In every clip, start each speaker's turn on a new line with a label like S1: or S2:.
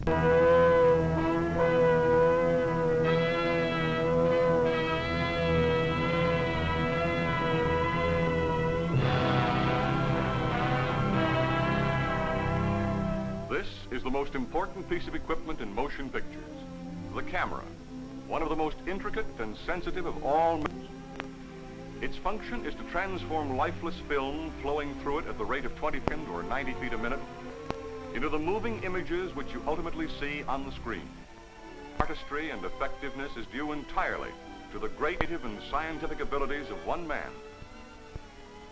S1: This is the most important piece of equipment in motion pictures, the camera, one of the most intricate and sensitive of all. Its function is to transform lifeless film flowing through it at the rate of 20 feet or 90 feet a minute into the moving images which you ultimately see on the screen. Artistry and effectiveness is due entirely to the great creative and scientific abilities of one man.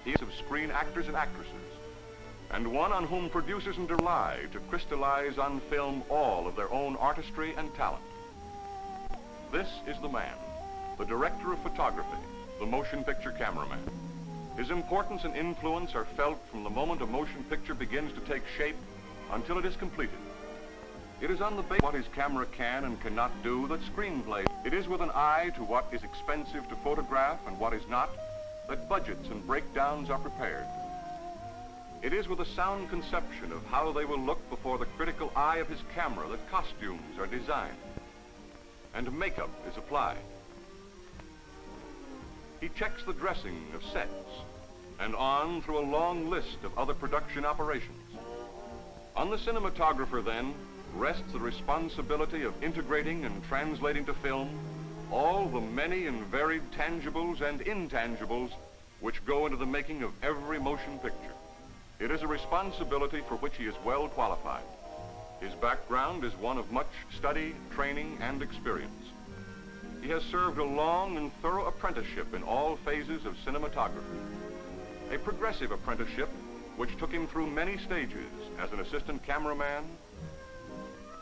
S1: He is of screen actors and actresses, and one on whom producers rely to crystallize on film all of their own artistry and talent. This is the man, the director of photography, the motion picture cameraman. His importance and influence are felt from the moment a motion picture begins to take shape until it is completed. It is on the basis of what his camera can and cannot do that screenplays. It is with an eye to what is expensive to photograph and what is not that budgets and breakdowns are prepared. It is with a sound conception of how they will look before the critical eye of his camera that costumes are designed and makeup is applied. He checks the dressing of sets and on through a long list of other production operations. On the cinematographer, then, rests the responsibility of integrating and translating to film all the many and varied tangibles and intangibles which go into the making of every motion picture. It is a responsibility for which he is well qualified. His background is one of much study, training, and experience. He has served a long and thorough apprenticeship in all phases of cinematography. A progressive apprenticeship which took him through many stages as an assistant cameraman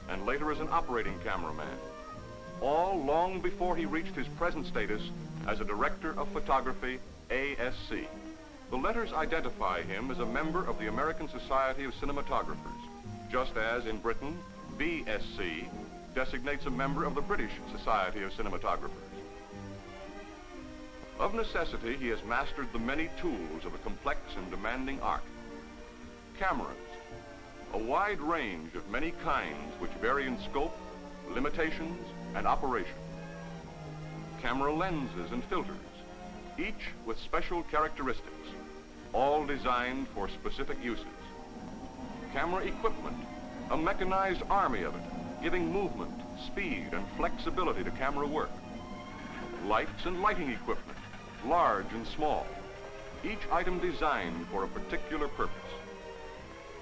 S1: and later as an operating cameraman, all long before he reached his present status as a director of photography, ASC. The letters identify him as a member of the American Society of Cinematographers, just as in Britain, BSc designates a member of the British Society of Cinematographers. Of necessity, he has mastered the many tools of a complex and demanding art. Cameras, a wide range of many kinds which vary in scope, limitations, and operation. Camera lenses and filters, each with special characteristics, all designed for specific uses. Camera equipment, a mechanized army of it, giving movement, speed, and flexibility to camera work. Lights and lighting equipment, large and small, each item designed for a particular purpose.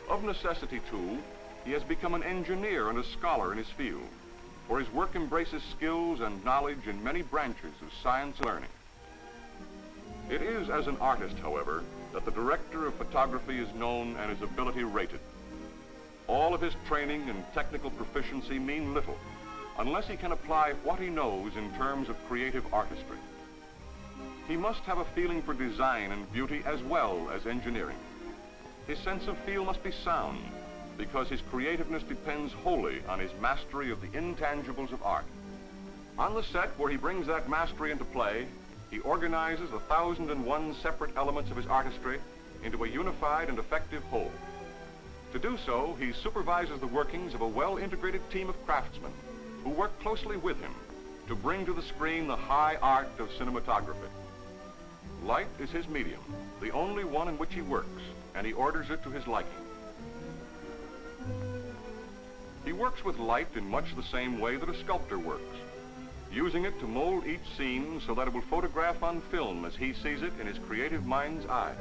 S1: Of necessity, too, he has become an engineer and a scholar in his field, for his work embraces skills and knowledge in many branches of science and learning. It is as an artist, however, that the director of photography is known and his ability rated. All of his training and technical proficiency mean little unless he can apply what he knows in terms of creative artistry. He must have a feeling for design and beauty as well as engineering. His sense of feel must be sound because his creativeness depends wholly on his mastery of the intangibles of art. On the set where he brings that mastery into play, he organizes 1,001 separate elements of his artistry into a unified and effective whole. To do so, he supervises the workings of a well-integrated team of craftsmen who work closely with him to bring to the screen the high art of cinematography. Light is his medium, the only one in which he works, and he orders it to his liking. He works with light in much the same way that a sculptor works, using it to mold each scene so that it will photograph on film as he sees it in his creative mind's eye.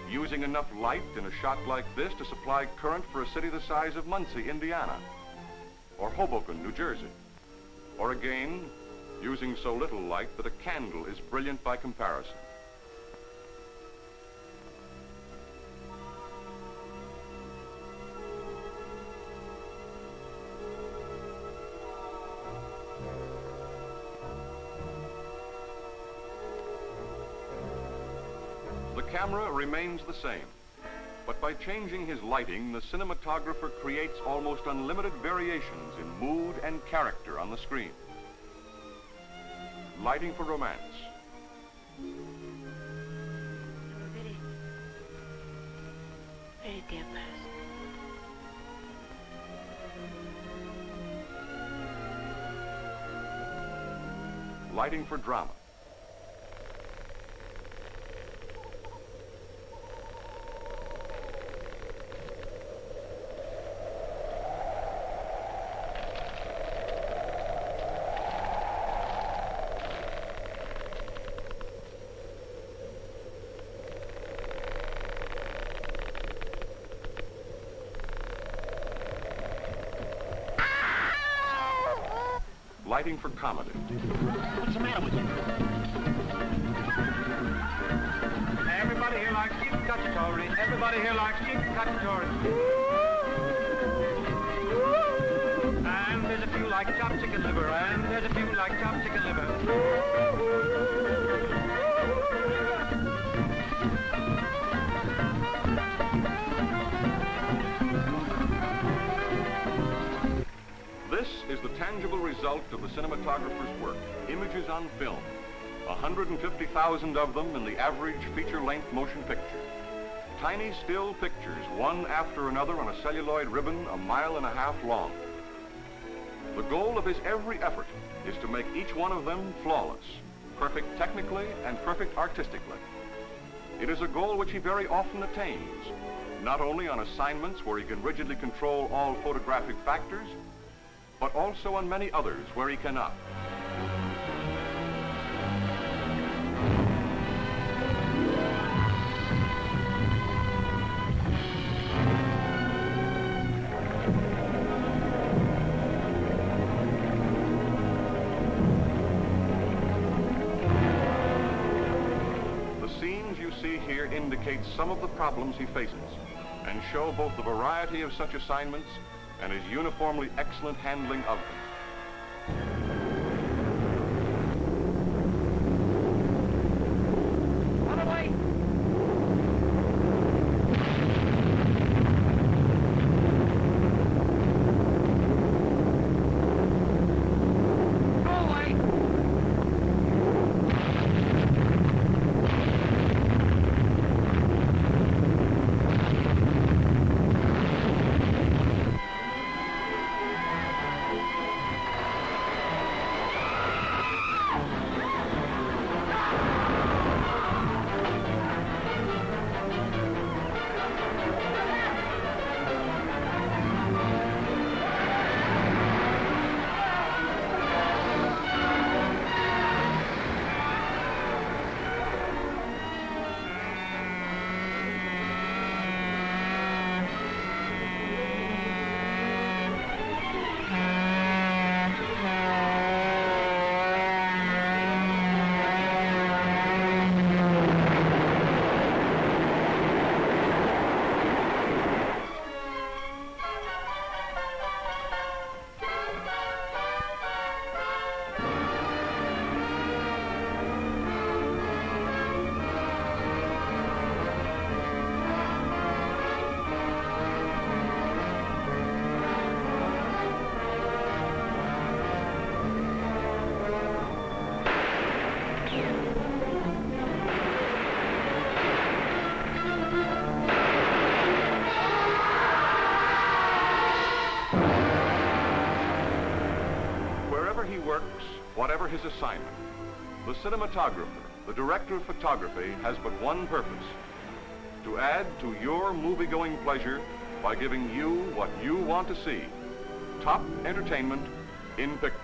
S1: Using enough light in a shot like this to supply current for a city the size of Muncie, Indiana, or Hoboken, New Jersey. Or again, using so little light that a candle is brilliant by comparison. The camera remains the same, but by changing his lighting, the cinematographer creates almost unlimited variations in mood and character on the screen. Lighting for romance.
S2: Very, very dear person.
S1: lighting for drama. Lighting for comedy.
S3: What's the matter with you? Everybody here likes chicken cacciatore. Everybody here likes chicken cacciatore. And there's a few like chopped chicken liver. And there's a few like chopped chicken liver.
S1: This is the tangible result of the cinematographer's work, images on film, 150,000 of them in the average feature-length motion picture. Tiny still pictures, one after another on a celluloid ribbon 1.5 miles long. The goal of his every effort is to make each one of them flawless, perfect technically and perfect artistically. It is a goal which he very often attains, not only on assignments where he can rigidly control all photographic factors, but also on many others where he cannot. The scenes you see here indicate some of the problems he faces and show both the variety of such assignments and his uniformly excellent handling of them.
S3: Run away! Go away!
S1: He works, whatever his assignment, the cinematographer, the director of photography, has but one purpose: to add to your movie-going pleasure by giving you what you want to see: top entertainment in pictures.